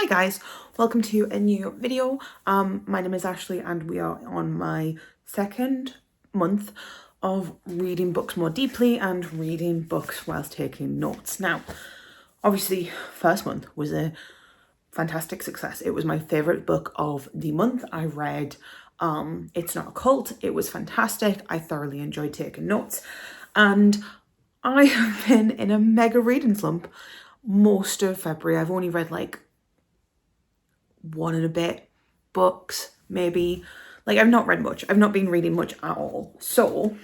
Hi guys, welcome to a new video. My name is Ashley and we are on my second month of reading books more deeply and reading books whilst taking notes. Now, obviously, first month was a fantastic success. It was my favourite book of the month. I read It's Not a Cult. It was fantastic. I thoroughly enjoyed taking notes and I have been in a mega reading slump most of February. I've only read like one and a bit books, maybe. Like, I've not read much. I've not been reading much at all. So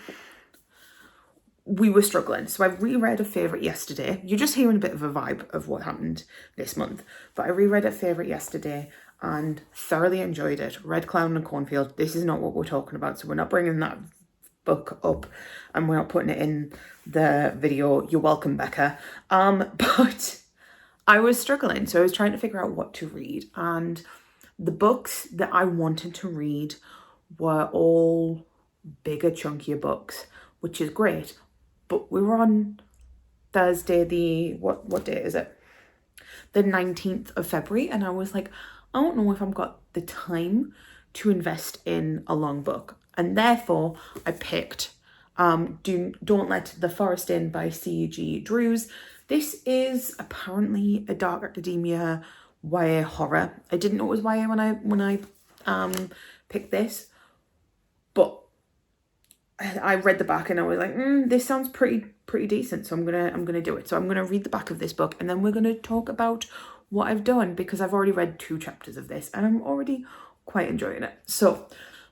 we were struggling. So I reread a favourite yesterday. You're just hearing a bit of a vibe of what happened this month. But I reread a favourite yesterday and thoroughly enjoyed it. Red Cloud and Cornfield. This is not what we're talking about. So we're not bringing that book up and we're not putting it in the video. You're welcome, Becca. But I was struggling, so I was trying to figure out what to read, and the books that I wanted to read were all bigger, chunkier books, which is great. But we were on Thursday, what date is it? The 19th of February, and I was like, I don't know if I've got the time to invest in a long book, and therefore I picked Don't Let the Forest In by C.G. Drews. This is apparently a dark academia YA horror. I didn't know it was YA when I picked this, but I read the back and I was like, this sounds pretty decent. So I'm gonna do it. So I'm gonna read the back of this book and then we're gonna talk about what I've done, because I've already read 2 chapters of this and I'm already quite enjoying it. So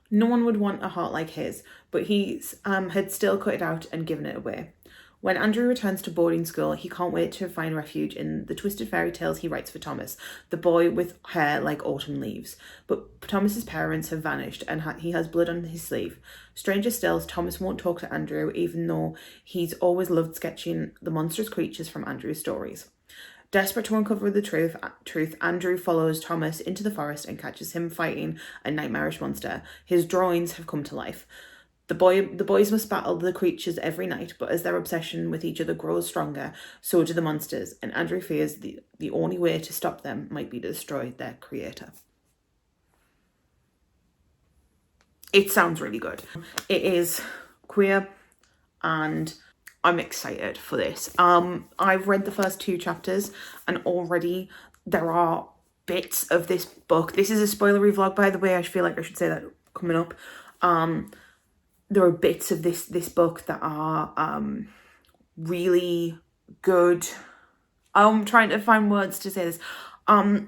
no one would want a heart like his, but he's had still cut it out and given it away. When Andrew returns to boarding school, he can't wait to find refuge in the twisted fairy tales he writes for Thomas, the boy with hair like autumn leaves. But Thomas's parents have vanished and he has blood on his sleeve. Stranger still, Thomas won't talk to Andrew, even though he's always loved sketching the monstrous creatures from Andrew's stories. Desperate to uncover the truth, Andrew follows Thomas into the forest and catches him fighting a nightmarish monster. His drawings have come to life. The boys must battle the creatures every night, but as their obsession with each other grows stronger, so do the monsters, and Andrew fears the only way to stop them might be to destroy their creator. It sounds really good. It is queer, and I'm excited for this. I've read the first 2 chapters, and already there are bits of this book. This is a spoilery vlog, by the way. I feel like I should say that coming up. There are bits of this book that are really good. I'm trying to find words to say this. I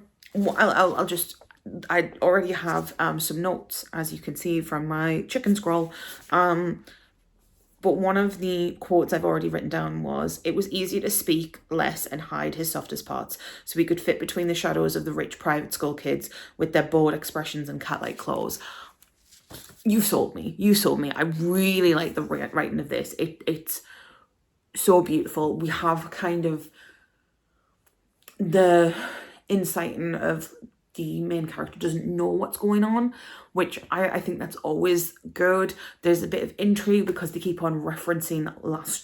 already have some notes, as you can see from my chicken scroll. But one of the quotes I've already written down was, "It was easier to speak less and hide his softest parts, so he could fit between the shadows of the rich private school kids with their bored expressions and cat-like claws." You sold me. You sold me. I really like the writing of this. It's so beautiful. We have kind of the insighting of the main character doesn't know what's going on, which I think that's always good. There's a bit of intrigue because they keep on referencing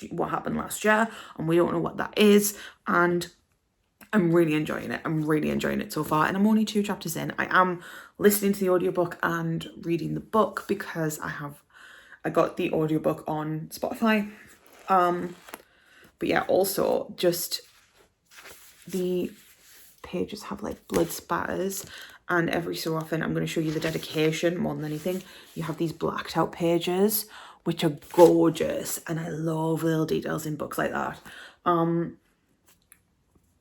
what happened last year, and we don't know what that is. And I'm really enjoying it. I'm really enjoying it so far. And I'm only 2 chapters in. I am listening to the audiobook and reading the book because I got the audiobook on Spotify. But yeah, also just the pages have like blood spatters, and every so often, I'm going to show you the dedication more than anything. You have these blacked out pages, which are gorgeous. And I love little details in books like that.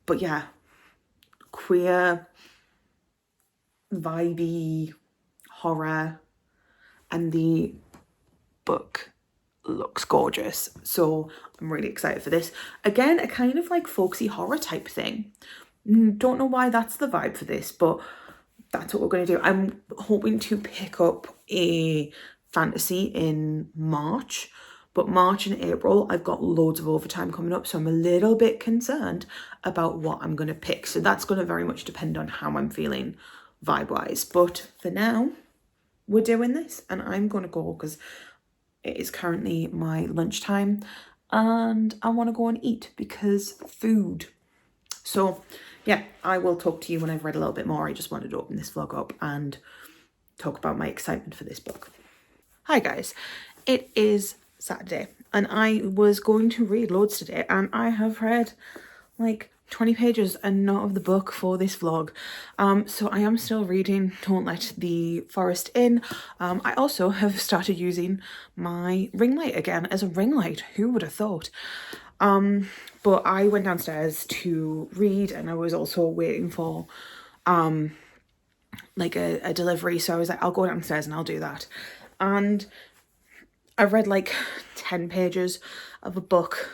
But yeah, queer, vibey horror, and the book looks gorgeous. So I'm really excited for this. Again, a kind of like folksy horror type thing. Don't know why that's the vibe for this, but that's what we're going to do. I'm hoping to pick up a fantasy in March. But March and April, I've got loads of overtime coming up, so I'm a little bit concerned about what I'm going to pick. So that's going to very much depend on how I'm feeling vibe-wise. But for now, we're doing this, and I'm going to go because it is currently my lunchtime, and I want to go and eat because food. So yeah, I will talk to you when I've read a little bit more. I just wanted to open this vlog up and talk about my excitement for this book. Hi guys, it is Saturday and I was going to read loads today, and I have read like 20 pages and not of the book for this vlog. So I am still reading Don't Let the Forest In. I also have started using my ring light again as a ring light. Who would have thought? But I went downstairs to read, and I was also waiting for like a delivery, so I was like, I'll go downstairs and I'll do that. And I read like 10 pages of a book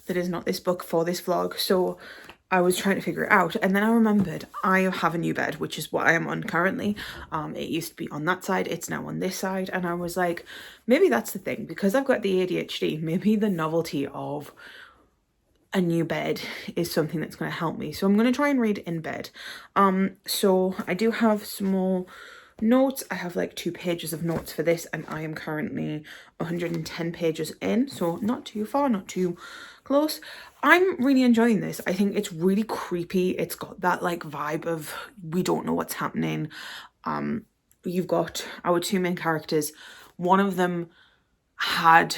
that is not this book for this vlog, so I was trying to figure it out, and then I remembered I have a new bed, which is what I am on currently. It used to be on that side, it's now on this side, and I was like, maybe that's the thing, because I've got the ADHD, maybe the novelty of a new bed is something that's going to help me. So I'm going to try and read in bed. So I do have some more notes. I have like 2 pages of notes for this, and I am currently 110 pages in, so not too far, not too close. I'm really enjoying this. I think it's really creepy. It's got that like vibe of we don't know what's happening. You've got our 2 main characters. One of them had,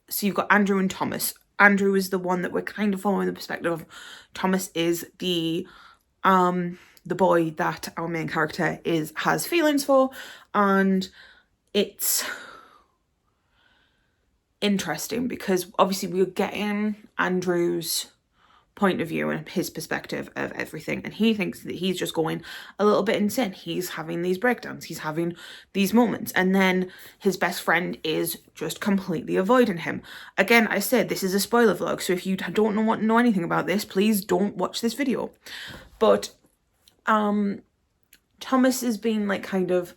so you've got Andrew and Thomas. Andrew is the one that we're kind of following the perspective of. Thomas is the boy that our main character has feelings for, and it's interesting because obviously we're getting Andrew's point of view and his perspective of everything, and he thinks that he's just going a little bit insane. He's having these breakdowns, he's having these moments, and then his best friend is just completely avoiding him. Again, I said this is a spoiler vlog, so if you don't know anything about this, please don't watch this video. But Thomas is being like kind of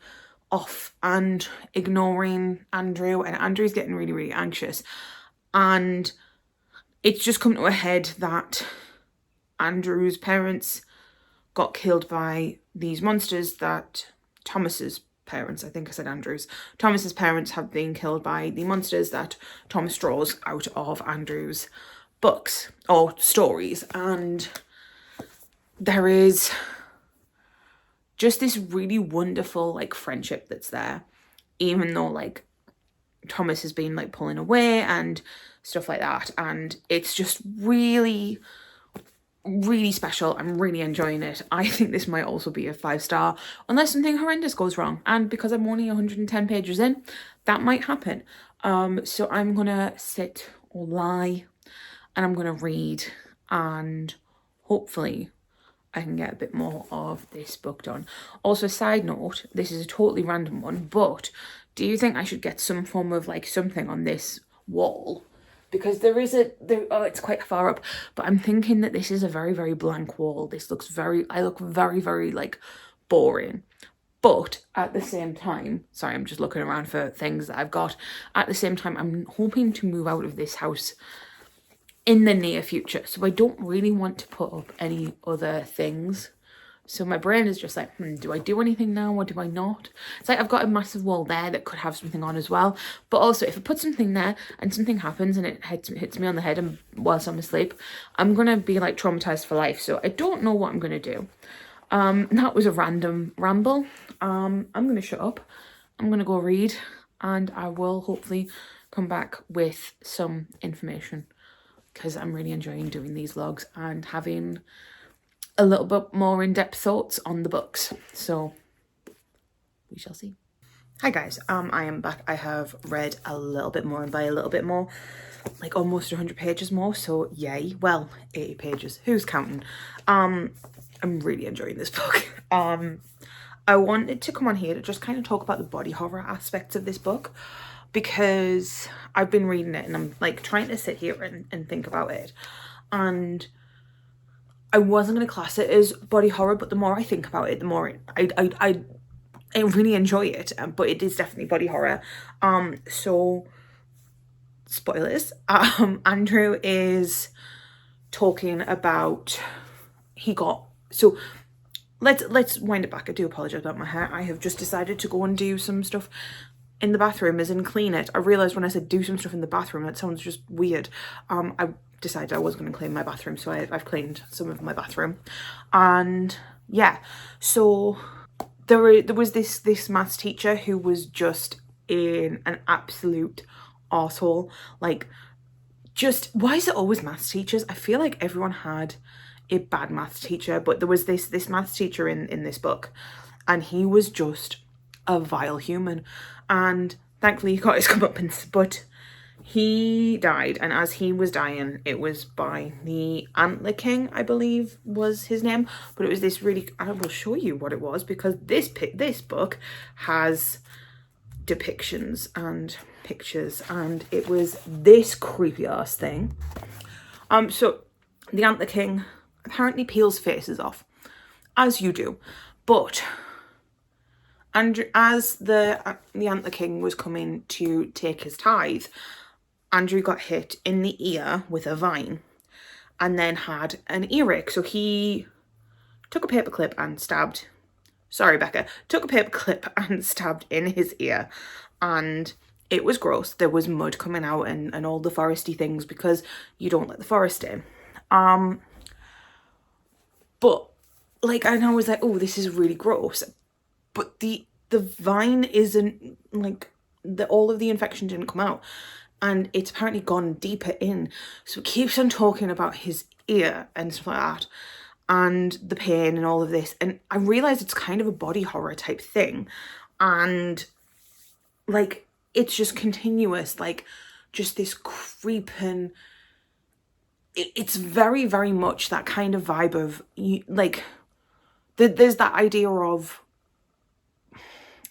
off and ignoring Andrew, and Andrew's getting really, really anxious, and it's just come to a head that Andrew's parents got killed by these monsters that Thomas's parents, I think I said Andrew's, Thomas's parents have been killed by the monsters that Thomas draws out of Andrew's books or stories. And there is just this really wonderful like friendship that's there, even though like Thomas has been like pulling away and stuff like that, and it's just really, really special. I'm really enjoying it. I think this might also be a 5-star unless something horrendous goes wrong, and because I'm only 110 pages in, that might happen. So I'm gonna sit or lie and I'm gonna read, and hopefully I can get a bit more of this book done. Also, side note, this is a totally random one, but do you think I should get some form of like something on this wall? Because there is oh, it's quite far up, but I'm thinking that this is a very, very blank wall. This looks very, I look very, very like boring. But at the same time, sorry, I'm just looking around for things that I've got. At the same time, I'm hoping to move out of this house in the near future, so I don't really want to put up any other things. So my brain is just like, do I do anything now or do I not? It's like I've got a massive wall there that could have something on as well. But also, if I put something there and something happens and it hits me on the head and whilst I'm asleep, I'm going to be like traumatized for life. So I don't know what I'm going to do. That was a random ramble. I'm going to shut up. I'm going to go read, and I will hopefully come back with some information, because I'm really enjoying doing these vlogs and having a little bit more in-depth thoughts on the books. So we shall see. Hi guys, I am back. I have read a little bit more, and by a little bit more, like almost 100 pages more, so yay. Well, 80 pages, who's counting? I'm really enjoying this book. I wanted to come on here to just kind of talk about the body horror aspects of this book, because I've been reading it and I'm like trying to sit here and think about it, and I wasn't going to class it as body horror, but the more I think about it, the more I really enjoy it, but it is definitely body horror. So spoilers, Andrew is talking about, so let's wind it back. I do apologize about my hair. I have just decided to go and do some stuff in the bathroom, as in clean it. I realized when I said do some stuff in the bathroom, that sounds just weird. I decided I was going to clean my bathroom, so I've cleaned some of my bathroom. And yeah, so there was this maths teacher who was just in an absolute arsehole. Like, just, why is it always maths teachers? I feel like everyone had a bad maths teacher, but there was this maths teacher in this book, and he was just a vile human. And thankfully he got his comeuppance, but he died, and as he was dying, it was by the Antler King, I believe was his name. But it was this really, I will show you what it was, because this book has depictions and pictures, and it was this creepy ass thing. So the Antler King apparently peels faces off, as you do, but Andrew, as the Antler King was coming to take his tithe, Andrew got hit in the ear with a vine and then had an earache. So he took a paperclip and stabbed, sorry Becca, took a paperclip and stabbed in his ear, and it was gross. There was mud coming out and all the foresty things, because you don't let the forest in. But like, and I was like, oh, this is really gross. But the vine isn't, like, all of the infection didn't come out, and it's apparently gone deeper in. So it keeps on talking about his ear and stuff like that, and the pain and all of this. And I realized it's kind of a body horror type thing, and like, it's just continuous, like, just this creeping. It's very, very much that kind of vibe of, like, there's that idea of,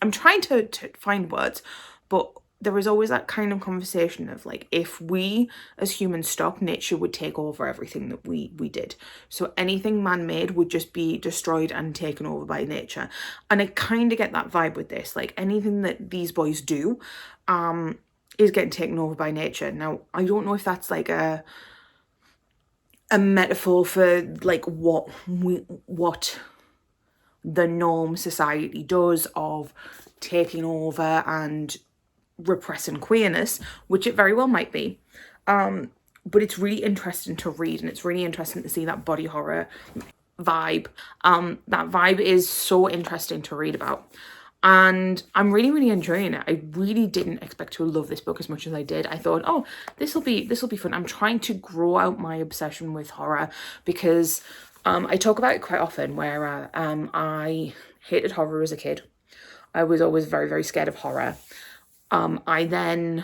I'm trying to find words, but there was always that kind of conversation of, like, if we as humans stop, nature would take over everything that we did. So anything man-made would just be destroyed and taken over by nature. And I kind of get that vibe with this. Like, anything that these boys do is getting taken over by nature. Now, I don't know if that's like a metaphor for, like, what the norm society does of taking over and repressing queerness, which it very well might be. But it's really interesting to read, and it's really interesting to see that body horror vibe. That vibe is so interesting to read about, and I'm really, really enjoying it. I really didn't expect to love this book as much as I did. I thought, oh, this will be fun. I'm trying to grow out my obsession with horror, because I talk about it quite often, where I hated horror as a kid. I was always very, very scared of horror. I then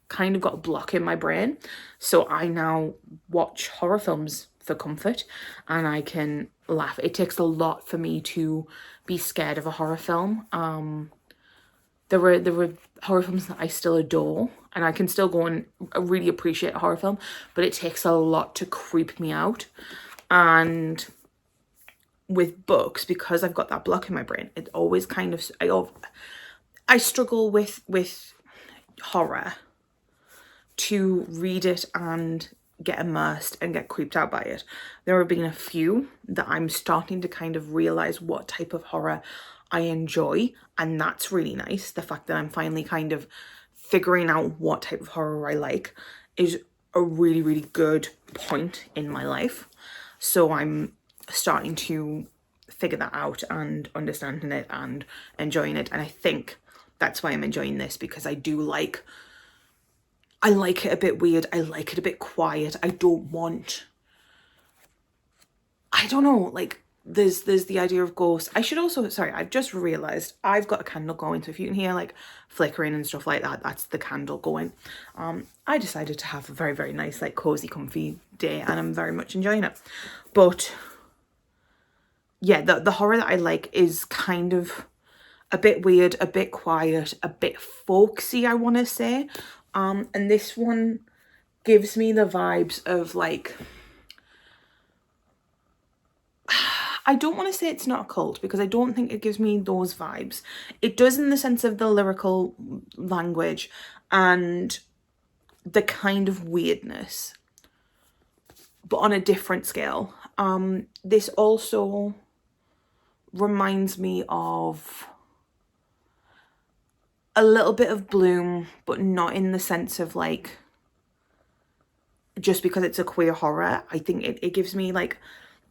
kind of got a block in my brain, so I now watch horror films for comfort, and I can laugh. It takes a lot for me to be scared of a horror film. There were horror films that I still adore, and I can still go and really appreciate a horror film, but it takes a lot to creep me out. And with books, because I've got that block in my brain, it always kind of, I struggle with horror to read it and get immersed and get creeped out by it. There have been a few that I'm starting to kind of realize what type of horror I enjoy, and that's really nice. The fact that I'm finally kind of figuring out what type of horror I like is a really, really good point in my life. So I'm starting to figure that out and understanding it and enjoying it. And I think that's why I'm enjoying this, because I like it a bit weird. I like it a bit quiet. I don't know, like, there's the idea of ghosts. I should also, sorry, I've just realized I've got a candle going, so if you can hear like flickering and stuff like that, that's the candle going. I decided to have a very, very nice, like, cozy, comfy day, and I'm very much enjoying it. But yeah, the horror that I like is kind of a bit weird, a bit quiet, a bit folksy, I want to say. And this one gives me the vibes of, like, I don't want to say it's not a cult, because I don't think it gives me those vibes. It does in the sense of the lyrical language and the kind of weirdness, but on a different scale. This also reminds me of a little bit of Bloom, but not in the sense of, like, just because it's a queer horror, I think it gives me like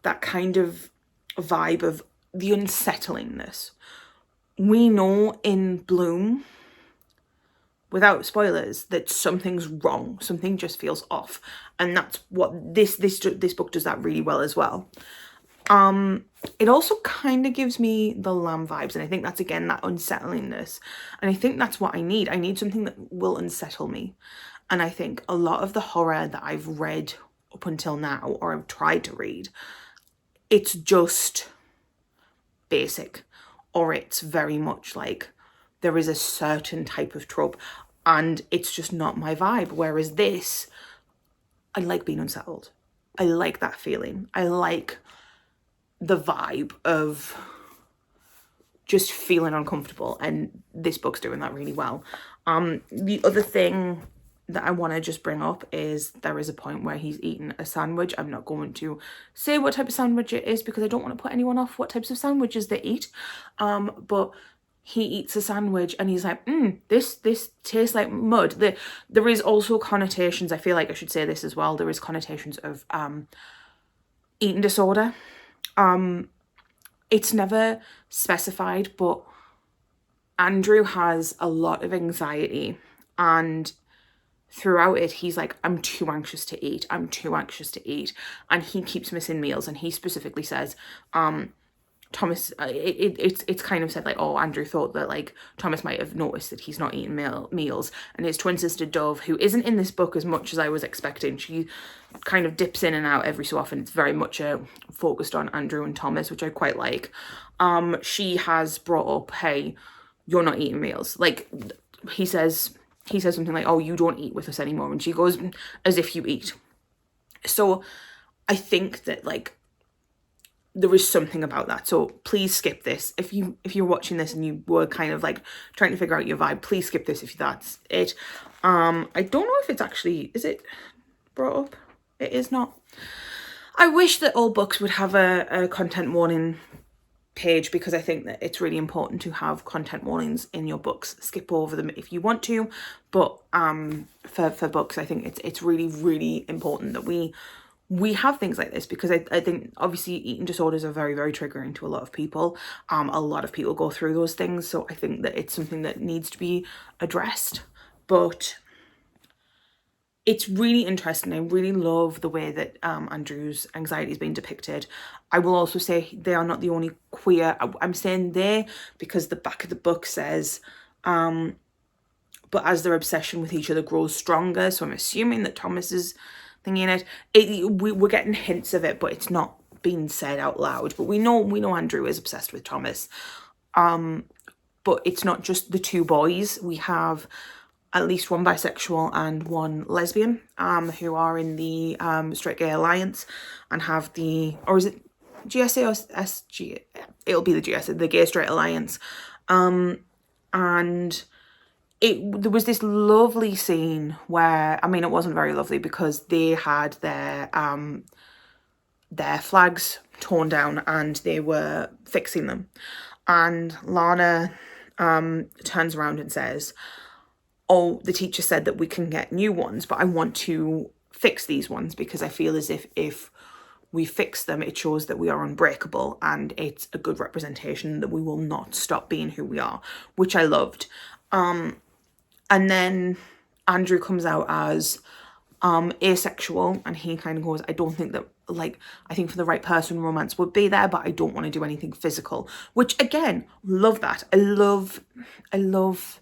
that kind of vibe of the unsettlingness. We know in Bloom, without spoilers, that something's wrong, something just feels off, and that's what this book does that really well as well. It also kind of gives me the Lamb vibes, and I think that's again that unsettlingness, and I think that's what I need. I need something that will unsettle me, and I think a lot of the horror that I've read up until now, or I've tried to read, it's just basic, or it's very much like there is a certain type of trope and it's just not my vibe. Whereas this, I like being unsettled. I like that feeling. I like the vibe of just feeling uncomfortable, and this book's doing that really well. The other thing that I want to just bring up is there is a point where he's eating a sandwich. I'm not going to say what type of sandwich it is because I don't want to put anyone off what types of sandwiches they eat. But he eats a sandwich and he's like, this tastes like mud. There is also connotations, I feel like I should say this as well, there is connotations of eating disorder. It's never specified, but Andrew has a lot of anxiety, and throughout it he's like, I'm too anxious to eat, I'm too anxious to eat, and he keeps missing meals. And he specifically says, Thomas, it's kind of said like, oh, Andrew thought that like Thomas might have noticed that he's not eating meals, and his twin sister Dove, who isn't in this book as much as I was expecting, she kind of dips in and out every so often. It's very much focused on Andrew and Thomas, which I quite like. She has brought up, hey, you're not eating meals. Like he says something like, oh, you don't eat with us anymore, and she goes, as if you eat. So I think that like there is something about that. So please skip this. If you're watching this and you were kind of like trying to figure out your vibe, please skip this if that's it. I don't know if it's actually, is it brought up? It is not. I wish that all books would have a content warning page, because I think that it's really important to have content warnings in your books. Skip over them if you want to, but for books, I think it's really, really important that we have things like this, because I think obviously eating disorders are very, very triggering to a lot of people. A lot of people go through those things, so I think that it's something that needs to be addressed. But it's really interesting. I really love the way that Andrew's anxiety is being depicted. I will also say they are not the only queer. I'm saying they because the back of the book says, but as their obsession with each other grows stronger. So I'm assuming that Thomas is thinking it. We're getting hints of it, but it's not being said out loud. But we know Andrew is obsessed with Thomas. But it's not just the two boys. We have at least one bisexual and one lesbian, who are in the Straight Gay Alliance and have the, or is it GSA or SG? It'll be the GSA, the Gay Straight Alliance. And there was this lovely scene where, I mean, it wasn't very lovely because they had their flags torn down and they were fixing them. And Lana turns around and says, oh, the teacher said that we can get new ones, but I want to fix these ones because I feel as if we fix them, it shows that we are unbreakable, and it's a good representation that we will not stop being who we are, which I loved. And then Andrew comes out as asexual, and he kind of goes, I don't think that, like, I think for the right person romance would be there, but I don't want to do anything physical, which again, love that. I love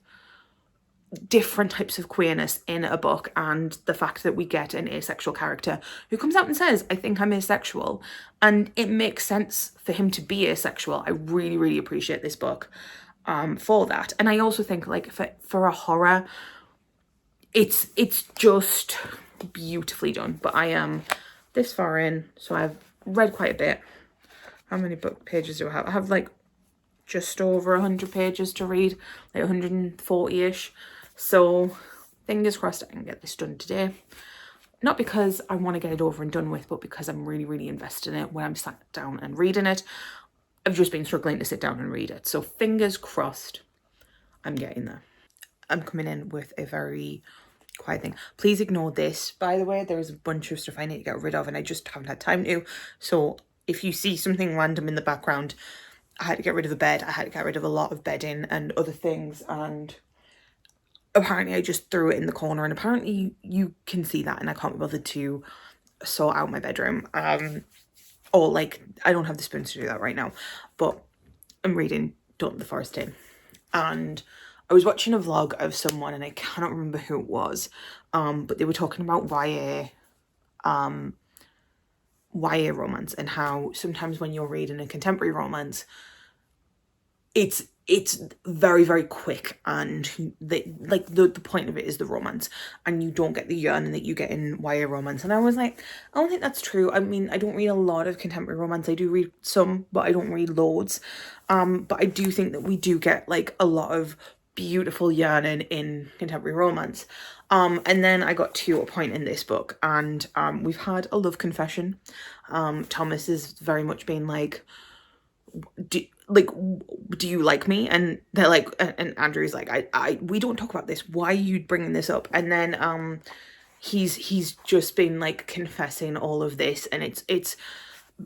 different types of queerness in a book, and the fact that we get an asexual character who comes out and says, I think I'm asexual, and it makes sense for him to be asexual. I really, really appreciate this book for that. And I also think, like, for a horror, it's just beautifully done. But I am this far in, so I've read quite a bit. How many book pages do I have? I have like just over 100 pages to read, like 140-ish. So fingers crossed I can get this done today. Not because I want to get it over and done with, but because I'm really, really invested in it when I'm sat down and reading it. I've just been struggling to sit down and read it. So fingers crossed I'm getting there. I'm coming in with a very quiet thing. Please ignore this, by the way. There is a bunch of stuff I need to get rid of and I just haven't had time to. So if you see something random in the background, I had to get rid of a bed. I had to get rid of a lot of bedding and other things, and apparently I just threw it in the corner, and apparently you can see that, and I can't be bothered to sort out my bedroom. Or like, I don't have the spoons to do that right now, but I'm reading Don't Let the Forest In. And I was watching a vlog of someone, and I cannot remember who it was, but they were talking about YA romance, and how sometimes when you're reading a contemporary romance, it's very, very quick, and the point of it is the romance, and you don't get the yearning that you get in YA romance. And I was like, I don't think that's true. I mean, I don't read a lot of contemporary romance. I do read some, but I don't read loads. But I do think that we do get like a lot of beautiful yearning in contemporary romance. And then I got to a point in this book, and we've had a love confession. Thomas has very much been like, do you like me? And they're like, and Andrew's like, we don't talk about this, why are you bringing this up? And then he's just been like confessing all of this, and it's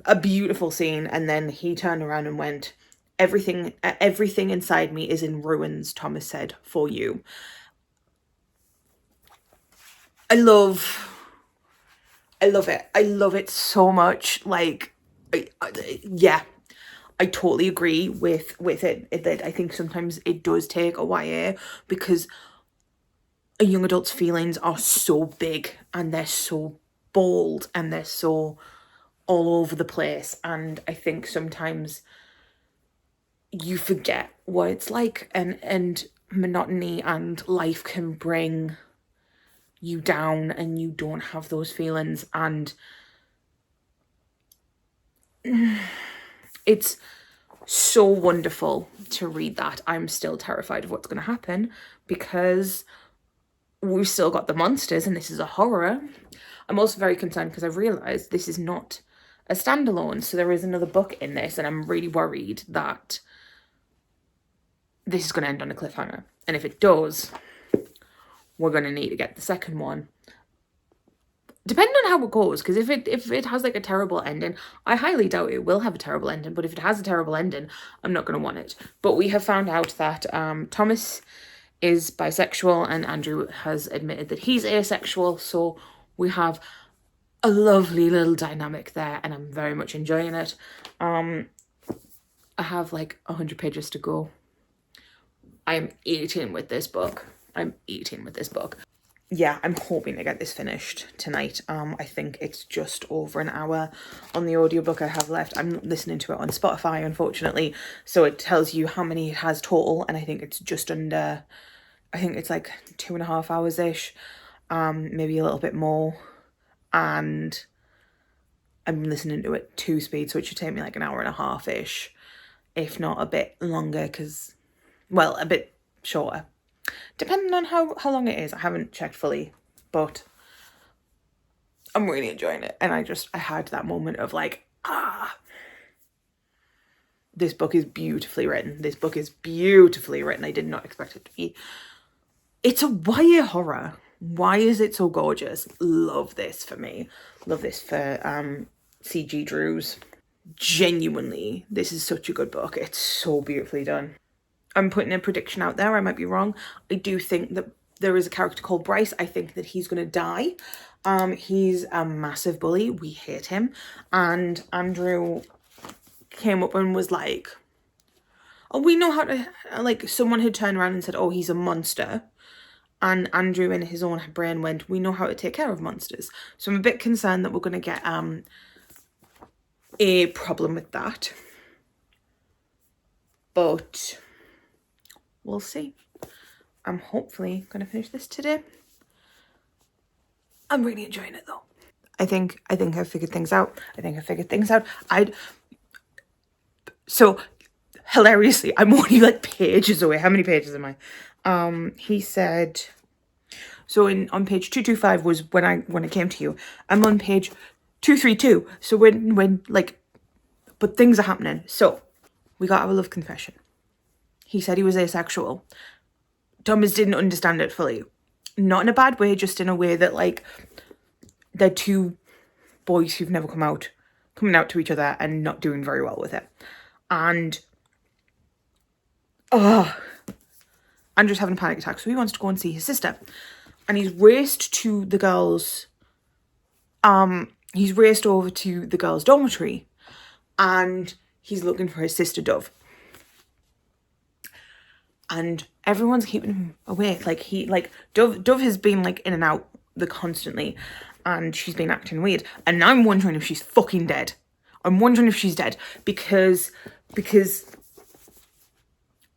a beautiful scene. And then he turned around and went, everything inside me is in ruins, Thomas said, for you. I love it. I love it so much. Like, yeah, I totally agree with it, that I think sometimes it does take a YA, because a young adult's feelings are so big, and they're so bold, and they're so all over the place. And I think sometimes you forget what it's like, and monotony and life can bring you down, and you don't have those feelings. And it's so wonderful to read that. I'm still terrified of what's going to happen, because we've still got the monsters, and this is a horror. I'm also very concerned because I've realised this is not a standalone, so there is another book in this, and I'm really worried that this is going to end on a cliffhanger. And if it does, we're going to need to get the second one, depending on how it goes. Because if it has like a terrible ending, I highly doubt it will have a terrible ending, but if it has a terrible ending, I'm not going to want it. But we have found out that Thomas is bisexual, and Andrew has admitted that he's asexual, so we have a lovely little dynamic there, and I'm very much enjoying it. I have like 100 pages to go. I'm eating with this book. Yeah, I'm hoping to get this finished tonight. I think it's just over an hour on the audiobook I have left. I'm listening to it on Spotify, unfortunately, so it tells you how many it has total, and I think it's just under, I think it's like 2.5 hours-ish, maybe a little bit more. And I'm listening to it 2 speed, so it should take me like an hour and a half-ish, if not a bit longer, because, well, a bit shorter, depending on how long it is. I haven't checked fully, but I'm really enjoying it. And I had that moment of like, this book is beautifully written. I did not expect it to be. It's a YA horror. Why is it so gorgeous? Love this for me. Love this for C.G. Drews. Genuinely, this is such a good book. It's so beautifully done. I'm putting a prediction out there. I might be wrong. I do think that there is a character called Bryce. I think that he's going to die. He's a massive bully. We hate him. And Andrew came up and was like, oh, we know how to, like, someone had turned around and said, oh, he's a monster. And Andrew in his own brain went, we know how to take care of monsters. So I'm a bit concerned that we're going to get a problem with that. But we'll see. I'm hopefully going to finish this today. I'm really enjoying it though. I think I figured things out. So hilariously, I'm only like pages away. How many pages am I? He said, so on page 225 was when I came to you. I'm on page 232. So when like, but things are happening. So we got our love confession. He said he was asexual. Thomas didn't understand it fully. not in a bad way, just in a way that like they're two boys who've never coming out to each other and not doing very well with it. And Andrew's having a panic attack, so he wants to go and see his sister. And he's raced to the girls' he's raced over to the girls' dormitory, and he's looking for his sister Dove. And everyone's keeping him awake. Like Dove has been like in and out constantly, and she's been acting weird. And I'm wondering if she's fucking dead. I'm wondering if she's dead because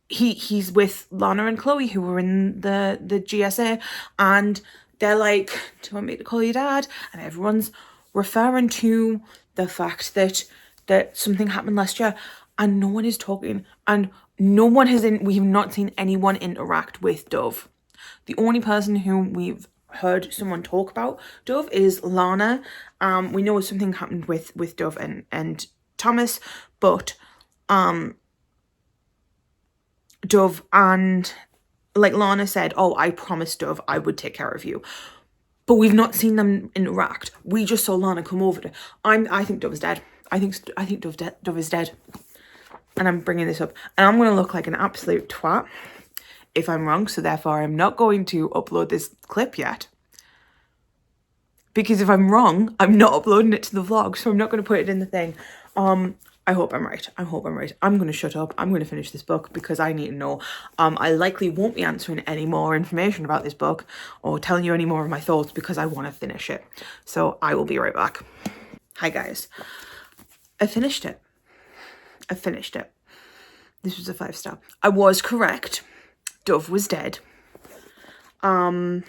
he's with Lana and Chloe, who were in the GSA, and they're like, do you want me to call your dad? And everyone's referring to the fact that something happened last year, and no one is talking, and we have not seen anyone interact with Dove. The only person who we've heard someone talk about Dove is Lana. We know something happened with Dove and Thomas, but Dove and like Lana said, oh, I promised Dove I would take care of you. But we've not seen them interact. We just saw Lana come over to. I think Dove is dead. I think Dove is dead. And I'm bringing this up, and I'm going to look like an absolute twat if I'm wrong. So therefore, I'm not going to upload this clip yet. Because if I'm wrong, I'm not uploading it to the vlog, so I'm not going to put it in the thing. I hope I'm right. I'm going to shut up. I'm going to finish this book because I need to know. I likely won't be answering any more information about this book or telling you any more of my thoughts because I want to finish it. So I will be right back. Hi guys. I finished it. This was a 5-star. I was correct. Dove was dead. The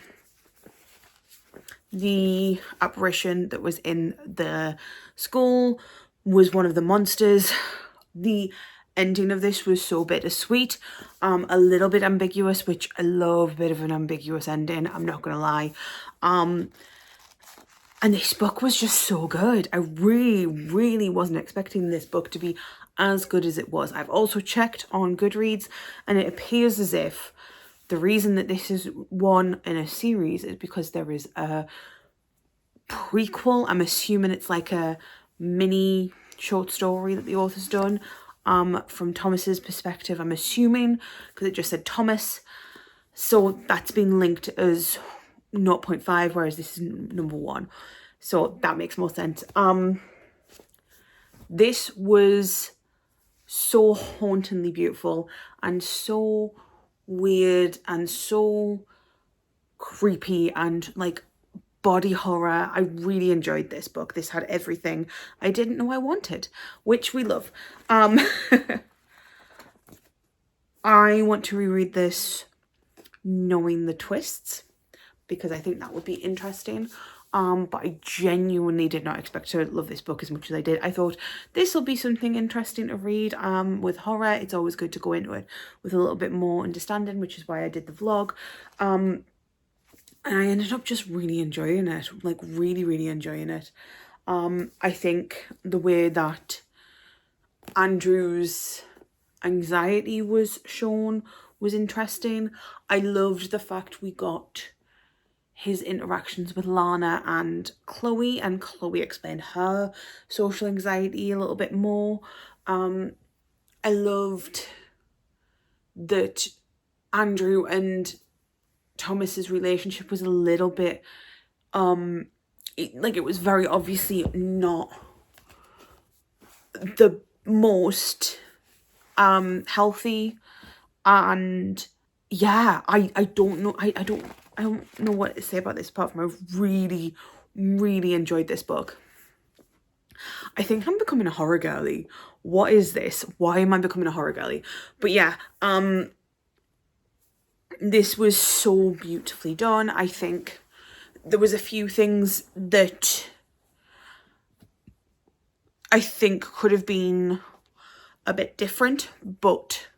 apparition that was in the school was one of the monsters. The ending of this was so bittersweet, a little bit ambiguous, which I love a bit of an ambiguous ending, I'm not gonna lie. And this book was just so good. I really wasn't expecting this book to be as good as it was. I've also checked on Goodreads, and it appears as if the reason that this is one in a series is because there is a prequel. I'm assuming it's like a mini short story that the author's done from Thomas's perspective. I'm assuming, because it just said Thomas. So that's been linked as 0.5, whereas this is number 1. So that makes more sense. This was so hauntingly beautiful and so weird and so creepy and like body horror. I really enjoyed this book. This had everything I didn't know I wanted, which we love. I want to reread this knowing the twists because I think that would be interesting. But I genuinely did not expect to love this book as much as I did. I thought this will be something interesting to read. With horror, it's always good to go into it with a little bit more understanding, which is why I did the vlog. And I ended up just really enjoying it, like really enjoying it. I think the way that Andrew's anxiety was shown was interesting. I loved the fact we got his interactions with Lana and Chloe explained her social anxiety a little bit more. I loved that Andrew and Thomas's relationship was a little bit it was very obviously not the most healthy, and yeah, I don't know, I don't know what to say about this apart from I really enjoyed this book. I think I'm becoming a horror girly. What is this? Why am I becoming a horror girly? But yeah, this was so beautifully done. I think there was a few things that I think could have been a bit different, but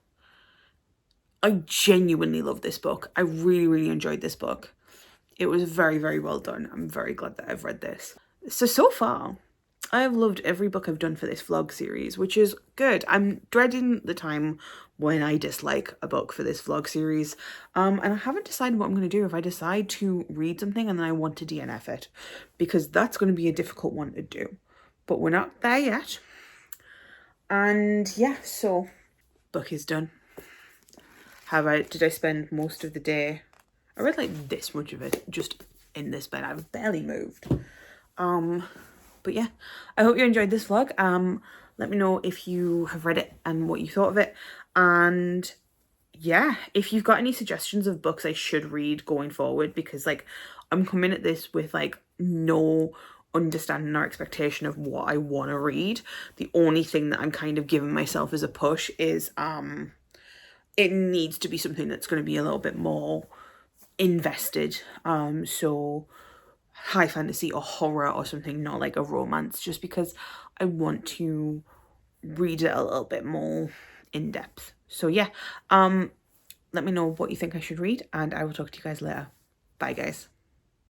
I genuinely love this book. I really enjoyed this book. It was very well done. I'm very glad that I've read this. So far, I have loved every book I've done for this vlog series, which is good. I'm dreading the time when I dislike a book for this vlog series. And I haven't decided what I'm going to do if I decide to read something and then I want to DNF it, because that's going to be a difficult one to do. But we're not there yet. And yeah, so book is done. Did I spend most of the day? I read like this much of it just in this bed. I've barely moved. But yeah, I hope you enjoyed this vlog. Let me know if you have read it and what you thought of it. And yeah, if you've got any suggestions of books I should read going forward, because like I'm coming at this with like no understanding or expectation of what I want to read. The only thing that I'm kind of giving myself as a push is it needs to be something that's going to be a little bit more invested. So high fantasy or horror or something, not like a romance, just because I want to read it a little bit more in depth. So yeah, let me know what you think I should read, and I will talk to you guys later. Bye guys.